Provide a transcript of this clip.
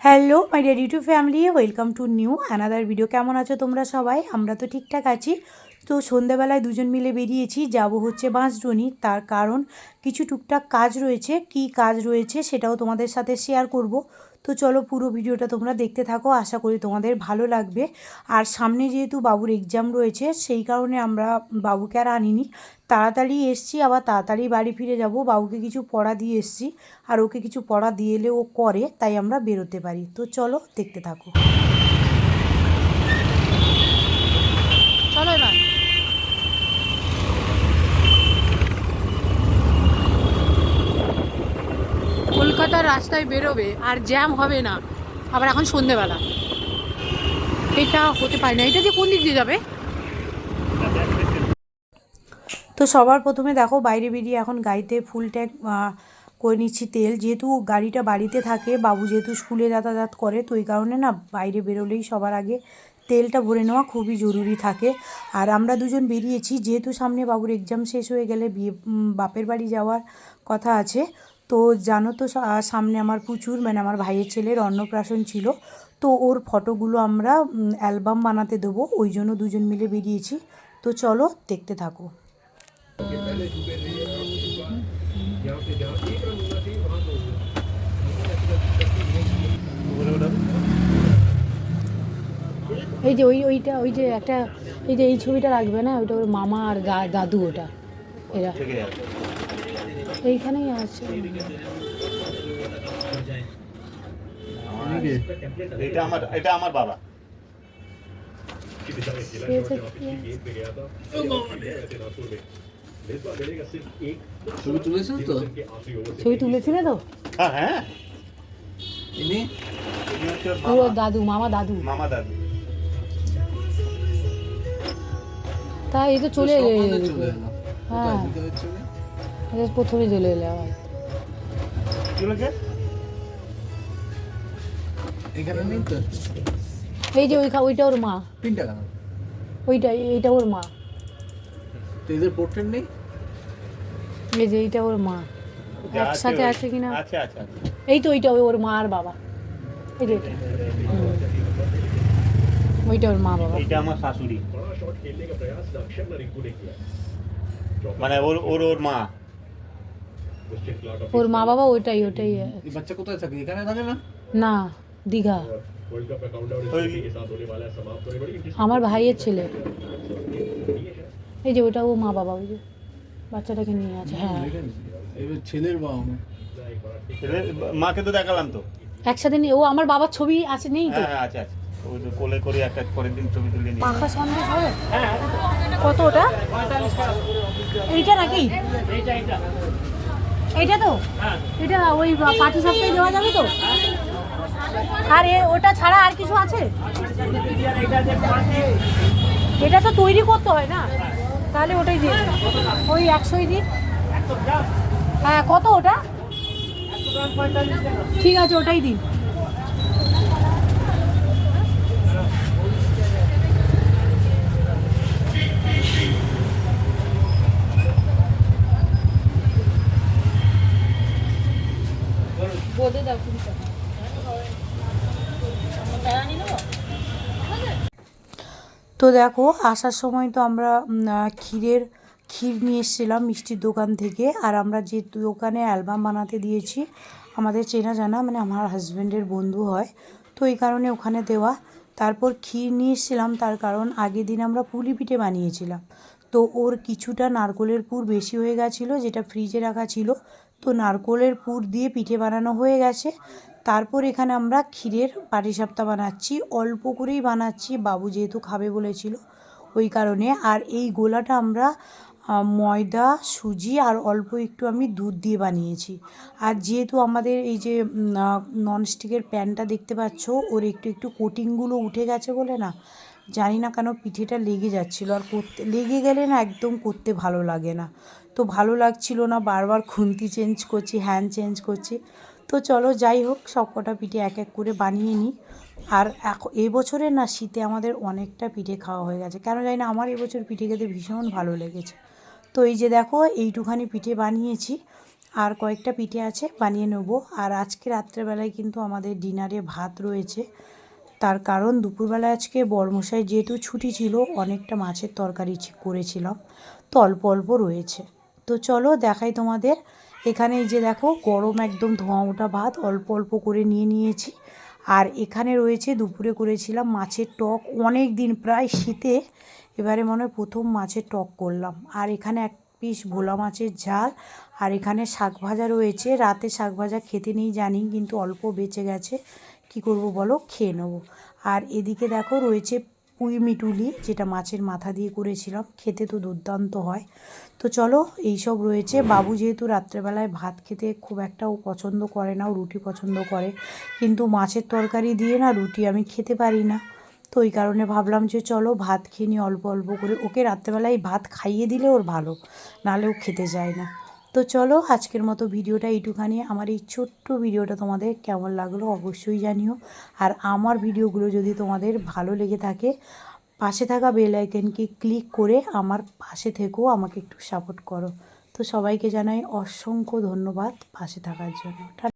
Hello my dear YouTube family, welcome to new another video. কেমন আছো তোমরা সবাই? আমরা তো ঠিকঠাক আছি। তো সন্ধ্যাবেলায় দুজন মিলে বেরিয়েছি, যাব হচ্ছে বাঁশদ্রোণী। তার কারণ কিছু টুকটাক কাজ রয়েছে। কি কাজ রয়েছে সেটাও তোমাদের সাথে শেয়ার করব। তো চলো পুরো ভিডিওটা তোমরা দেখতে থাকো, আশা করি তোমাদের ভালো লাগবে। আর সামনে যেহেতু বাবুর এক্সাম রয়েছে, সেই কারণে আমরা বাবুকে আর আনিনি। তাড়াতাড়ি এসছি, আবার তাড়াতাড়ি বাড়ি ফিরে যাব। বাবুকে কিছু পড়া দিয়ে এসছি, আর ওকে কিছু পড়া দিয়ে এলে ও করে, তাই আমরা বেরোতে পারি। তো চলো দেখতে থাকো। চলো এবার কলকাতার রাস্তায় বেরোবে আর জ্যাম হবে না। আবার এখন সন্ধেবেলা, এটা হতে পারে না। এটা দিয়ে কোন দিক দিয়ে যাবে? তো সবার প্রথমে দেখো বাইরে বেরিয়ে এখন গাড়িতে ফুল ট্যাঙ্ক করে নিচ্ছি তেল। যেহেতু গাড়িটা বাড়িতে থাকে, বাবু যেহেতু স্কুলে যাতায়াত করে, তো এই কারণে না বাইরে বেরোলেই সবার আগে তেলটা ভরে নেওয়া খুবই জরুরি থাকে। আর আমরা দুজন বেরিয়েছি, যেহেতু সামনে বাবুর এক্সাম শেষ হয়ে গেলে বাপের বাড়ি যাওয়ার কথা আছে। তো জানো তো সামনে আমার প্রচুর মানে আমার ভাইয়ের ছেলের অন্নপ্রাশন ছিল। তো ওর ফটোগুলো আমরা অ্যালবাম বানাতে দেবো, ওই জন্য দুজন মিলে বেরিয়েছি। তো চলো দেখতে থাকো। এই যে ওইটা ওই যে একটা, এই যে এই ছবিটা লাগবে না, ওইটা ওর মামা আর দাদু, ওটা এরা এইখানেই আছে। এটা আমার বাবা। ছবি তুলেছিলে তো? হ্যাঁ, দাদু, মামা দাদু। মামা দাদু। তা এই তো চলে এলে। হ্যাঁ, প্রথমে চলে এলে আবার। এই যে ওইটা ওর মা। এইটা ওর মা। এদের পোর্ট্রেট নেই? এই যে এইটা ওর মা, একসাথে আছে কিনা। আচ্ছা আচ্ছা, এই তো ওইটা ওর মা আর বাবা। এই যে এটা ওইটা ওর মা বাবা। এটা আমার শাশুড়ি, মানে ওর মা। ওর মা বাবা ওইটাই। এই বাচ্চা কোথায় থাকে? এখানে থাকে না? না, দীঘা। আমার ভাইয়ের ছেলে। এই যে ওটা ও মা বাবা, ওই যে বাচ্চাটাকে নিয়ে আছে। হ্যাঁ, এবার ছেলের বাবা মা। মাকে তো দেখালাম তো একসাথে নিয়ে। ও আমার বাবার ছবি আছে, নেই তো? হ্যাঁ, আচ্ছা আচ্ছা, ওই যে কোলে করে একটা পরের দিন ছবি তুলে নিয়ে। পাখা সন্দেশ হবে? কত ওটা? এইটা নাকি? এইটা তো? এটা ওই পাটি সপ্তাহে দেওয়া যাবে তো? আর ওটা ছাড়া আর কিছু আছে? এটা তো তৈরি করতে হয় না, তাহলে ওটাই দিয়ে দিন। ওই 100ই দিন। হ্যাঁ, কত ওটা? ঠিক আছে, ওটাই দিন। তো দেখো আসার সময় তো আমরা ক্ষীর নিয়ে এসেছিলাম মিষ্টির দোকান থেকে। আর আমরা যে দোকানে অ্যালবাম বানাতে দিয়েছি, আমাদের চেনা জানা, মানে আমার হাজব্যান্ডের বন্ধু হয়, তো এই কারণে ওখানে দেওয়া। তারপর ক্ষীর নিয়ে এসেছিলাম, তার কারণ আগের দিন আমরা পুলি পিঠে বানিয়েছিলাম। তো ওর কিছুটা নারকোলের পুর বেশি হয়ে গেছিলো, যেটা ফ্রিজে রাখা ছিল। তো নারকোলের পুর দিয়ে পিঠে বানানো হয়ে গেছে। তারপর এখানে আমরা ক্ষীরের পাটিসাপটা বানাচ্ছি, অল্প করেই বানাচ্ছি, বাবু যেহেতু খাবে বলেছিল ওই কারণে। আর এই গোলাটা আমরা ময়দা, সুজি আর অল্প একটু আমি দুধ দিয়ে বানিয়েছি। আর যেহেতু আমাদের এই যে ননস্টিকের প্যানটা দেখতে পাচ্ছ, ওর একটু একটু কোটিংগুলো উঠে গেছে বলে না জানি না কেন পিঠেটা লেগে যাচ্ছিলো। আর লেগে গেলে না একদম করতে ভালো লাগে না। তো ভালো লাগছিল না, বারবার খুন্তি চেঞ্জ করছি, হ্যান্ড চেঞ্জ করছি। তো চলো যাই হোক, সব কটা পিঠে এক এক করে বানিয়ে নিই। আর এবছরে না শীতে আমাদের অনেকটা পিঠে খাওয়া হয়ে গেছে, কেন জানি না আমার এবছর পিঠে খেতে ভীষণ ভালো লেগেছে। তো এই যে দেখো এইটুখানি পিঠে বানিয়েছি। আর কয়েকটা পিঠে আছে, বানিয়ে নেব। আর আজকে রাত্রেবেলায় কিন্তু আমাদের ডিনারে ভাত রয়েছে। তার কারণ দুপুরবেলায় আজকে বরমশাই যেহেতু ছুটি ছিল, অনেকটা মাছের তরকারি করেছিলাম, তো অল্প অল্প রয়েছে। তো চলো দেখাই তোমাদের। এখানে এই যে দেখো, গরম একদম ধোঁয়া ওঠা ভাত অল্প অল্প করে নিয়ে নিয়েছি। আর এখানে রয়েছে দুপুরে করেছিলাম মাছের টক, অনেক দিন প্রায় শীতে এবারে মনে হয় প্রথম মাছের টক করলাম। আর এখানে এক পিস ভোলা মাছের ঝাল, আর এখানে শাক ভাজা রয়েছে। রাতে শাক ভাজা খেতে নেই জানি, কিন্তু অল্প বেঁচে গেছে, কি করব বলো, খেয়ে নেবো। আর এদিকে দেখো রয়েছে পুঁই মিটুলি, যেটা মাছের মাথা দিয়ে করেছিলাম, খেতে তো দুর্দান্ত হয়। তো চলো এইসব রয়েছে। বাবু যেহেতু রাত্রেবেলায় ভাত খেতে খুব একটাও পছন্দ করে না, ও রুটি পছন্দ করে, কিন্তু মাছের তরকারি দিয়ে না রুটি আমি খেতে পারি না। তো ওই কারণে ভাবলাম যে চলো ভাত খেয়ে নিই অল্প অল্প করে। ওকে রাত্রেবেলায় ভাত খাইয়ে দিলে ওর ভালো, নাহলে ও খেতে যায় না। তো চলো আজকের মতো ভিডিওটা এইটুখানি। আমার এই ছোট্ট ভিডিওটা তোমাদের কেমন লাগলো অবশ্যই জানিও। আর আমার ভিডিওগুলো যদি তোমাদের ভালো লেগে থাকে, পাশে থাকা বেল আইকনকে ক্লিক করে আমার পাশে থেকেও আমাকে একটু সাপোর্ট করো। তো সবাইকে জানাই অসংখ্য ধন্যবাদ পাশে থাকার জন্য।